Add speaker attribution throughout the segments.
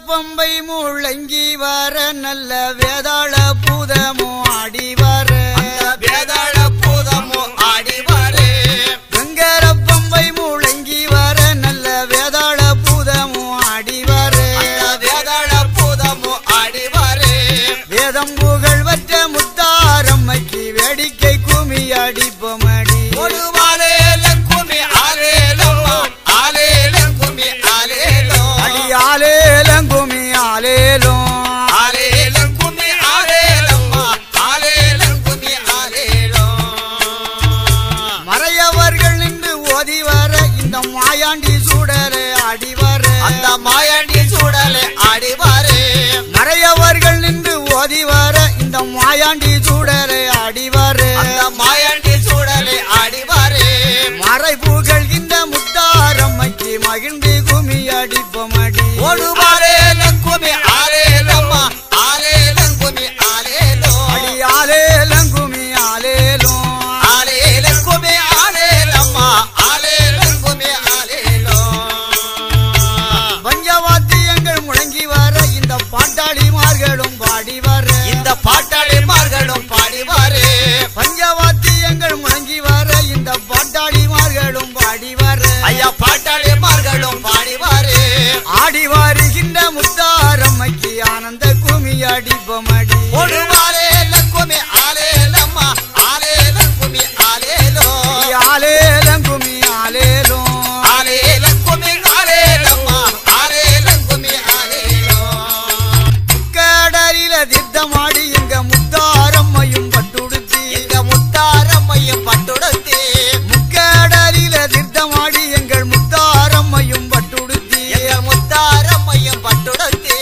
Speaker 1: பம்பை முழங்கி வர நல்ல வேதாள பூதமோ ஆடி வர
Speaker 2: வேதாள பூதமோ ஆடி வர
Speaker 1: வெங்கர பம்பை முழங்கி வர நல்ல வேதாள பூதமோ ஆடி வர
Speaker 2: வேதாள பூதமோ ஆடி வர
Speaker 1: வேதம் புகழ் வற்ற முத்தாரம்மைக்கு வேடிக்கை குமி அடிப்பமடி
Speaker 2: ஒரு மாலேலம் குமி ஆலேலம்மா ஆலேலம் குமி ஆலேலோ
Speaker 1: அடி ஆலேலம் குமி ஆலேலோ
Speaker 2: ஆலேலம் குமி ஆலேலம்மா ஆலேலம் குமி ஆலேலோ
Speaker 1: மறையவர்கள் நின்று ஓதி வர இந்த மாயாண்டி சூடலே ஆடி வர
Speaker 2: அந்த மாயாண்டி சூடலே ஆடி வர
Speaker 1: மறையவர்கள் நின்று ஓதி வர இந்த மாயாண்டி சூடலே ஆடி வர
Speaker 2: அந்த மாயாண்டி சூடலே ஆடி வர
Speaker 1: மறை புகழ்கின்ற முத்தாரம்மைக்கு மகிழ்ந்து குமி அடிப்பமடி
Speaker 2: ஒரு மாலேலம் குமி ஆலேலம்மா ஆலேலம் குமி ஆலேலோ
Speaker 1: அடி ஆலேலம் குமி ஆலேலோ
Speaker 2: ஆலேலம் குமி ஆலேலம்மா ஆலேலம் குமி ஆலேலோ
Speaker 1: பஞ்சவாத்தியங்கள் முழங்கி வர இந்த பாட்டாளிமார்களும் பாடி வர
Speaker 2: இந்த பாட்டாளிமார்களும் பாடி வர
Speaker 1: பஞ்சவாத்தியங்கள் முழங்கி வர இந்த பாட்டாளிமார்களும் பாடி வர
Speaker 2: ஐயா பாட்டாளிமார்களும் பாடி வர
Speaker 1: ஆடி வருகின்ற முத்தாரம்மைக்கு ஆனந்த குமி அடிப்பமடி
Speaker 2: ஒரு மாலேலம் குமி ஆலேலம்மா ஆலேலம் குமி ஆலேலோ
Speaker 1: ஆலேலம் குமி ஆலேலோ
Speaker 2: ஆலேலம் குமி ஆலேலம்மா ஆலேலம் குமி ஆலேலோ
Speaker 1: கடலில தீர்த்தமாடி எங்க முத்தாரம்மையும் பட்டுடுத்தி
Speaker 2: எங்க முத்தாரம்மையும் பட்டுடுத்தி
Speaker 1: முக்கடலில தீர்த்தமாடி எங்கள் முத்தாரம்மையும் பட்டுடுத்தி
Speaker 2: எங்கள் முத்தாரம்மையும் பட்டுடுத்தி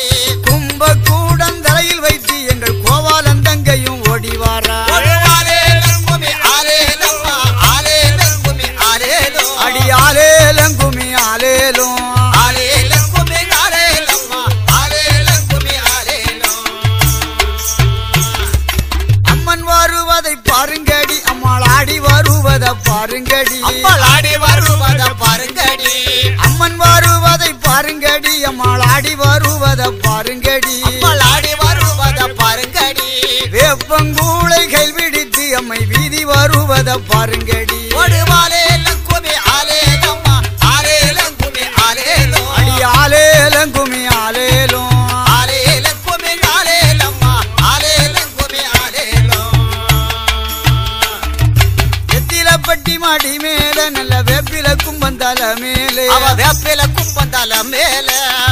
Speaker 1: கும்பகூடம் தலையில் வைத்து எங்கள் கோவாலந்தங்கையும் ஓடி வாரா
Speaker 2: ஒரு மாலேலம் குமி ஆலேலம்மா ஆலேலம் குமி ஆலேலோ
Speaker 1: அடி ஆலேலம் குமி ஆலேலோ
Speaker 2: ஆலேலம் குமி ஆலேலம்மா ஆலேலம் குமி ஆலேலோ
Speaker 1: அம்மன் வருவதை பாருங்கடி அம்மாள் ஆடி வருவதை பாருங்கடி
Speaker 2: அம்மாள் ஆடி வருவத பாருங்கடி
Speaker 1: அம்மன் வருவதை பாருங்கடி அம்மாள் ஆடி வருவதை பாருங்கடி
Speaker 2: அம்மாள் ஆடி வருவத பாருங்கடி
Speaker 1: வேப்பங்கூளை கைவிடித்து அம்மை வீதி வருவதை பாருங்கடி
Speaker 2: ஒரு மாலேலம் குமி ஆலேலம்மா ஆலேலம் குமி ஆலேலோ
Speaker 1: அடி ஆலேலம் குமி ஆலேலோ
Speaker 2: ஆலேலம் குமி ஆலேலம்மா ஆலேலம் குமி ஆலேலோ
Speaker 1: எத்திலப்பட்டி மாடி மேல நல்ல வேப்பில கும்பந்தல மேலே
Speaker 2: அவ வேப்பில கும்பந்தால மேல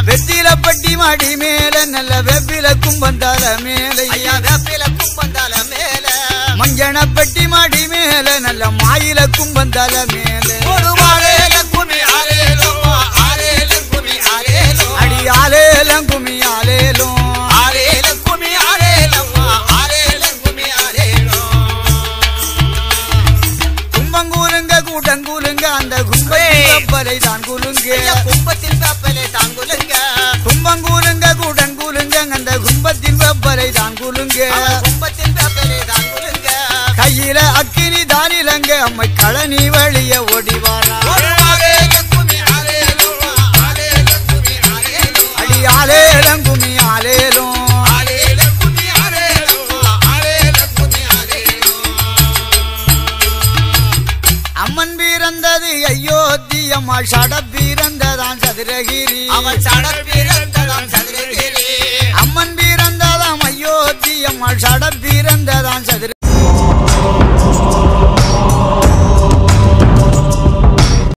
Speaker 1: வெத்திலப்பட்டி மாடி மேல நல்ல வேப்பில கும்பந்தல மேலே
Speaker 2: ஐயா வேப்பில கும்பந்தால மேல
Speaker 1: மஞ்சனப்பட்டி மாடி மேல நல்ல மாயில கும்பந்தல மேலே
Speaker 2: ஒரு மாலேலம் குமி ஆலேலம்மா ஆலேலம் குமி ஆலேலோ
Speaker 1: அடி ஆலேலம் குமி ஆலேலோ
Speaker 2: ஆலேலம் குமி ஆலேலம்மா ஆலேலம் குமி ஆலேலோ
Speaker 1: கும்பங்கூலுங்க கூட்டங்கூலுங்க அந்த கும்பலை தான் கூலுங்க
Speaker 2: ஐயா கும்பத்தின் வேப்பலை தாங்குலுங்க
Speaker 1: கும்பங்கூலுங்க கூட்டங்கூலுங்க அந்த கும்பத்தின் வெப்பலை தான் கூலுங்க
Speaker 2: கும்பத்தின் வேப்பலை தாங்குலுங்க
Speaker 1: கையில அக்கினி தானிலங்க அம்மை கழனி வழிய ஓடி வாரா
Speaker 2: ஒரு மாலேலம் குமி ஆலேலம்மா ஆலேலம் குமி ஆலேலோ
Speaker 1: அடி ஆலேலம் குமி ஆலேலோ
Speaker 2: ஆலேலம் குமி ஆலேலம்மா ஆலேலம் குமி ஆலேலோ
Speaker 1: அம்மன் பிறந்தது அயோத்தி அம்மா சட பிறந்ததான் சதுரகிரி
Speaker 2: அவன் சடர் பிறந்ததான் சதுரகிரி
Speaker 1: அம்மன் பிறந்ததாம் அயோத்தி அம்மா சட பிறந்ததான் சதுர